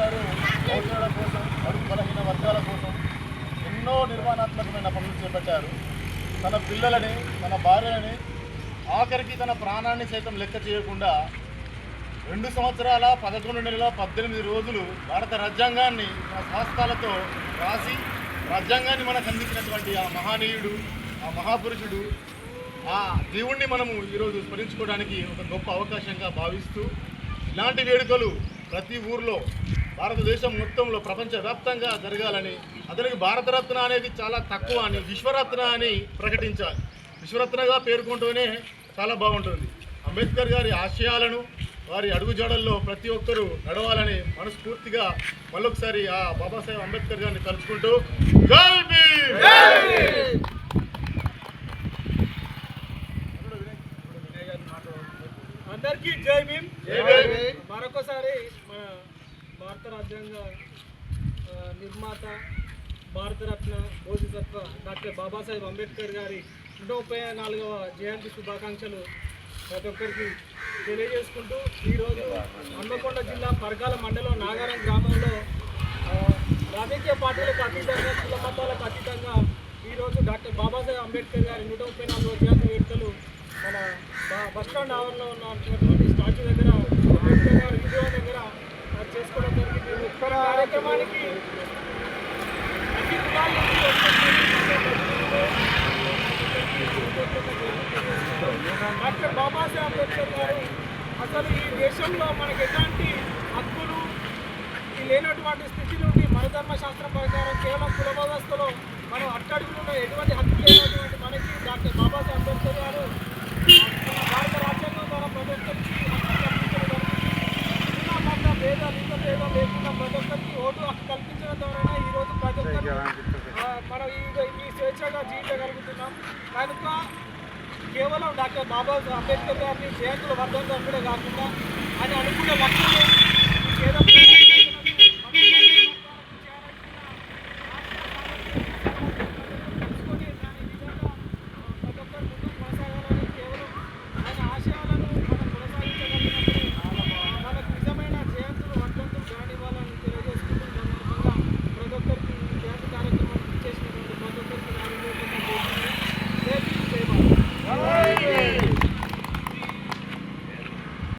గారు ఓటర్ల కోసం, బడుగు బలహీన వర్గాల కోసం ఎన్నో నిర్మాణాత్మకమైన పనులు చేపట్టారు. తన పిల్లలని, తన భార్యలని, ఆఖరికి తన ప్రాణాన్ని సైతం లెక్క చేయకుండా 2 సంవత్సరాల 11 నెలల 18 రోజులు భారత రాజ్యాంగాన్ని తన శాస్త్రాలతో రాసి రాజ్యాంగాన్ని మనకు అందించినటువంటి ఆ మహానీయుడు, ఆ మహాపురుషుడు, ఆ దేవుణ్ణి మనము ఈరోజు స్మరించుకోవడానికి ఒక గొప్ప అవకాశంగా భావిస్తూ ఇలాంటి వేడుకలు ప్రతి ఊర్లో భారతదేశం మొత్తంలో ప్రపంచవ్యాప్తంగా జరగాలని, అతనికి భారతరత్న అనేది చాలా తక్కువ అని విశ్వరత్న అని ప్రకటించాలి. విశ్వరత్నగా పేర్కొంటూనే చాలా బాగుంటుంది. అంబేద్కర్ గారి ఆశయాలను, వారి అడుగుజాడల్లో ప్రతి ఒక్కరూ నడవాలని మనస్ఫూర్తిగా మళ్ళొకసారి ఆ బాబాసాహెబ్ అంబేద్కర్ గారిని తలుచుకుంటూ జై భీమ్. అందరికీ జై భీమ్. మరొకసారి మన భారత రాజ్యాంగ నిర్మాత, భారతరత్న బోధిసత్వ డాక్టర్ బాబాసాహెబ్ అంబేద్కర్ గారి 134వ జయంతి శుభాకాంక్షలు ప్రతి ఒక్కరికి తెలియజేసుకుంటూ, ఈరోజు హన్మకొండ జిల్లా పరకాల మండలం నాగారం గ్రామంలో రాజకీయ పార్టీలకు అతీతంగా, కుల మతాలకు అతీతంగా ఈరోజు డాక్టర్ బాబాసాహెబ్ అంబేద్కర్ గారి 134వ జయంతి వేడుకలు మన బస్టాండ్ ఆవరణలో ఉన్నటువంటి స్టాచ్యూ దగ్గర, అంబేద్కర్ గారి విగ్రహం దగ్గర చేసుకోవడం జరిగింది. కార్యక్రమానికి అన్ని కులాల డాక్టర్ బాబాసాహెబ్ అంబేద్కర్ గారు అసలు ఈ దేశంలో మనకు ఎలాంటి హక్కులు లేనటువంటి స్థితి నుండి మన ధర్మశాస్త్రం ప్రకారం కేవలం కుల వ్యవస్థలో మనం అట్టడుగులో ఎటువంటి హక్కు లేనటువంటి మనకి డాక్టర్ బాబాసాహెబ్ అంబేద్కర్ గారు భారత రాజ్యాంగం ద్వారా ప్రతి ఒక్కరికి హక్కు కల్పించడం జరిగింది. మత భేద లింగ భేదం లేకుండా ప్రతి ఒక్కరికి ఓటు హక్కు కల్పించడం ద్వారా ఈరోజు ప్రతి ఒక్కరు మనం ఈ స్వేచ్ఛగా జీవించగలుగుతున్నాం. కనుక కేవలం డాక్టర్ బాబాసాహెబ్ అంబేద్కర్ గారిని జయంతుల వర్ధంగా అక్కడే కాకుండా ఆయన అనుకున్న లక్ష్యం